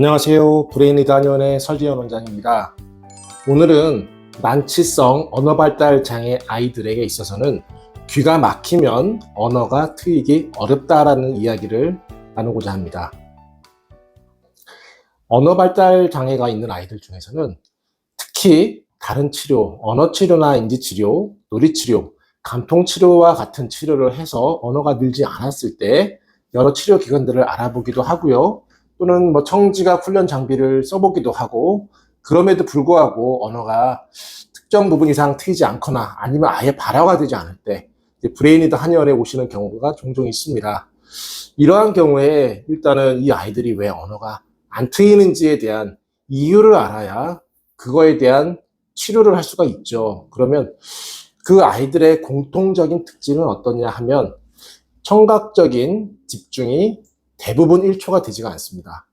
안녕하세요. 브레인리드 한의원의 설지현 원장입니다. 오늘은 난치성 언어 발달 장애 아이들에게 있어서는 귀가 막히면 언어가 트이기 어렵다라는 이야기를 나누고자 합니다. 언어 발달 장애가 있는 아이들 중에서는 특히 다른 치료, 언어 치료나 인지 치료, 놀이 치료, 감통 치료와 같은 치료를 해서 언어가 늘지 않았을 때 여러 치료 기관들을 알아보기도 하고요. 또는 청지각 훈련 장비를 써보기도 하고, 그럼에도 불구하고 언어가 특정 부분 이상 트이지 않거나 아니면 아예 발화가 되지 않을 때 브레인리드 한의원에 오시는 경우가 종종 있습니다. 이러한 경우에 일단은 이 아이들이 왜 언어가 안 트이는지에 대한 이유를 알아야 그거에 대한 치료를 할 수가 있죠. 그러면 그 아이들의 공통적인 특징은 어떠냐 하면 청각적인 집중이 대부분 1초가 되지가 않습니다.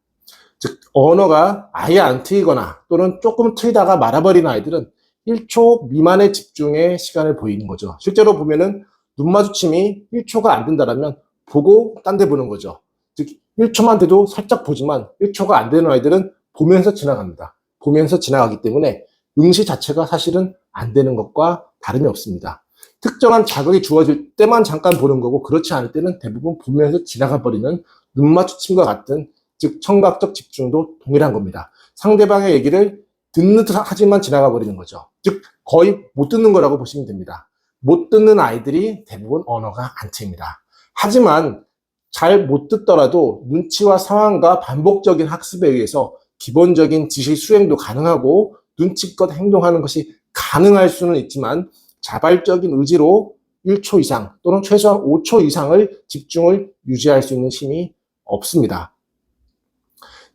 즉 언어가 아예 안 트이거나 또는 조금 트이다가 말아버리는 아이들은 1초 미만의 집중의 시간을 보이는 거죠. 실제로 보면은 눈 마주침이 1초가 안 된다면 보고 딴 데 보는 거죠. 즉 1초만 돼도 살짝 보지만 1초가 안 되는 아이들은 보면서 지나갑니다. 보면서 지나가기 때문에 응시 자체가 사실은 안 되는 것과 다름이 없습니다. 특정한 자극이 주어질 때만 잠깐 보는 거고, 그렇지 않을 때는 대부분 보면서 지나가 버리는 눈 마주침과 같은, 즉 청각적 집중도 동일한 겁니다. 상대방의 얘기를 듣는 듯 하지만 지나가 버리는 거죠. 즉 거의 못 듣는 거라고 보시면 됩니다. 못 듣는 아이들이 대부분 언어가 안 트입니다. 하지만 잘 못 듣더라도 눈치와 상황과 반복적인 학습에 의해서 기본적인 지식 수행도 가능하고 눈치껏 행동하는 것이 가능할 수는 있지만, 자발적인 의지로 1초 이상 또는 최소한 5초 이상을 집중을 유지할 수 있는 힘이 없습니다.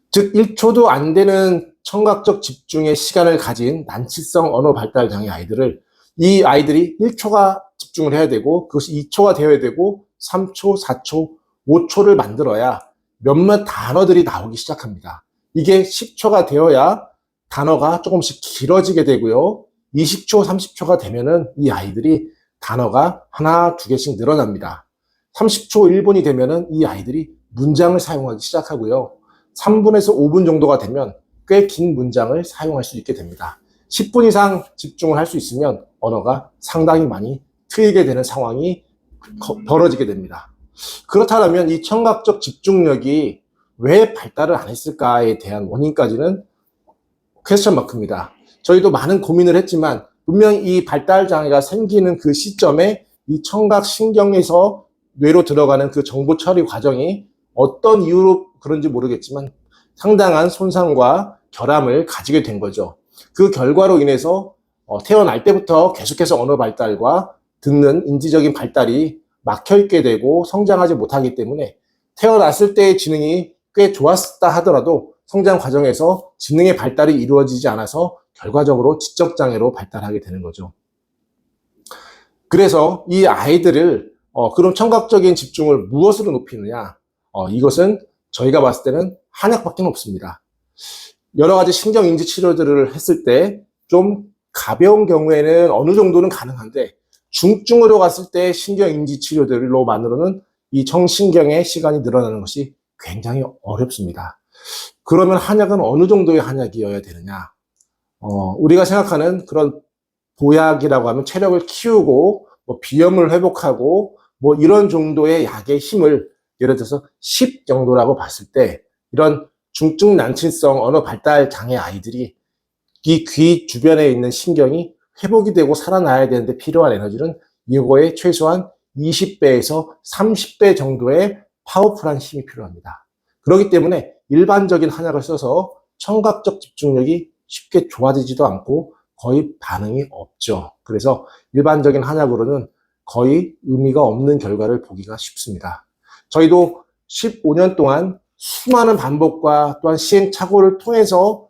즉 1초도 안 되는 청각적 집중의 시간을 가진 난치성 언어 발달 장애 아이들을, 이 아이들이 1초가 집중을 해야 되고 그것이 2초가 되어야 되고 3초, 4초, 5초를 만들어야 몇몇 단어들이 나오기 시작합니다. 이게 10초가 되어야 단어가 조금씩 길어지게 되고요. 20초, 30초가 되면은 이 아이들이 단어가 하나, 두 개씩 늘어납니다. 30초, 1분이 되면은 이 아이들이 문장을 사용하기 시작하고요. 3분에서 5분 정도가 되면 꽤 긴 문장을 사용할 수 있게 됩니다. 10분 이상 집중을 할 수 있으면 언어가 상당히 많이 트이게 되는 상황이 벌어지게 됩니다. 그렇다면 이 청각적 집중력이 왜 발달을 안 했을까에 대한 원인까지는 퀘스천 마크입니다. 저희도 많은 고민을 했지만 분명히 이 발달 장애가 생기는 그 시점에 이 청각 신경에서 뇌로 들어가는 그 정보 처리 과정이 어떤 이유로 그런지 모르겠지만 상당한 손상과 결함을 가지게 된 거죠. 그 결과로 인해서 태어날 때부터 계속해서 언어 발달과 듣는 인지적인 발달이 막혀있게 되고 성장하지 못하기 때문에 태어났을 때의 지능이 꽤 좋았다 하더라도 성장 과정에서 지능의 발달이 이루어지지 않아서 결과적으로 지적장애로 발달하게 되는 거죠. 그래서 이 아이들을 그런 청각적인 집중을 무엇으로 높이느냐, 이것은 저희가 봤을 때는 한약밖에 없습니다. 여러 가지 신경인지 치료들을 했을 때 좀 가벼운 경우에는 어느 정도는 가능한데, 중증으로 갔을 때 신경인지 치료들로만으로는 이 청신경의 시간이 늘어나는 것이 굉장히 어렵습니다. 그러면 한약은 어느 정도의 한약이어야 되느냐? 우리가 생각하는 그런 보약이라고 하면 체력을 키우고 비염을 회복하고 이런 정도의 약의 힘을, 예를 들어서 10 정도라고 봤을 때, 이런 중증 난치성 언어 발달 장애 아이들이 이 귀 주변에 있는 신경이 회복이 되고 살아나야 되는데 필요한 에너지는 이거의 최소한 20배에서 30배 정도의 파워풀한 힘이 필요합니다. 그렇기 때문에 일반적인 한약을 써서 청각적 집중력이 쉽게 좋아지지도 않고 거의 반응이 없죠. 그래서 일반적인 한약으로는 거의 의미가 없는 결과를 보기가 쉽습니다. 저희도 15년 동안 수많은 반복과 또한 시행착오를 통해서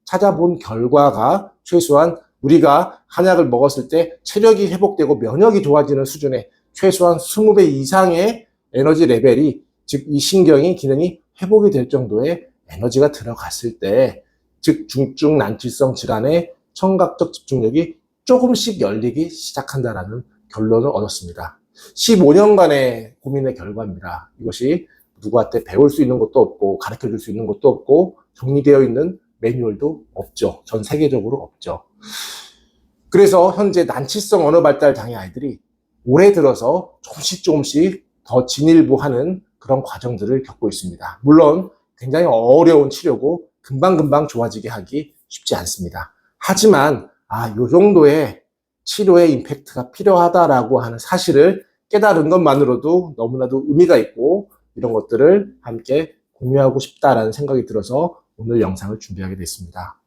찾아본 결과가 최소한 우리가 한약을 먹었을 때 체력이 회복되고 면역이 좋아지는 수준의 최소한 20배 이상의 에너지 레벨이, 즉 이 신경이 기능이 회복이 될 정도의 에너지가 들어갔을 때, 즉 중증 난치성 질환의 청각적 집중력이 조금씩 열리기 시작한다라는 결론을 얻었습니다. 15년간의 고민의 결과입니다. 이것이 누구한테 배울 수 있는 것도 없고 가르쳐 줄 수 있는 것도 없고 정리되어 있는 매뉴얼도 없죠. 전 세계적으로 없죠. 그래서 현재 난치성 언어 발달 장애 아이들이 올해 들어서 조금씩 더 진일보하는 그런 과정들을 겪고 있습니다. 물론 굉장히 어려운 치료고 금방금방 좋아지게 하기 쉽지 않습니다. 하지만 요 정도의 치료의 임팩트가 필요하다라고 하는 사실을 깨달은 것만으로도 너무나도 의미가 있고 이런 것들을 함께 공유하고 싶다라는 생각이 들어서 오늘 영상을 준비하게 됐습니다.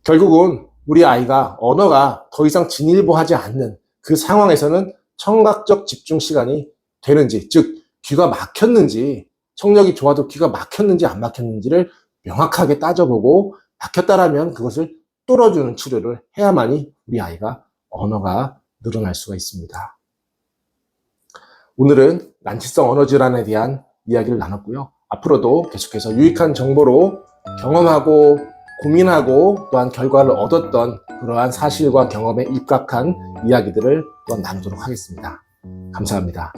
결국은 우리 아이가 언어가 더 이상 진일보하지 않는 그 상황에서는 청각적 집중 시간이 되는지, 즉 귀가 막혔는지, 청력이 좋아도 귀가 막혔는지 안 막혔는지를 명확하게 따져보고 막혔다라면 그것을 뚫어주는 치료를 해야만이 우리 아이가 언어가 늘어날 수가 있습니다. 오늘은 난치성 언어 질환에 대한 이야기를 나눴고요. 앞으로도 계속해서 유익한 정보로 경험하고 고민하고 또한 결과를 얻었던 그러한 사실과 경험에 입각한 이야기들을 또한 나누도록 하겠습니다. 감사합니다.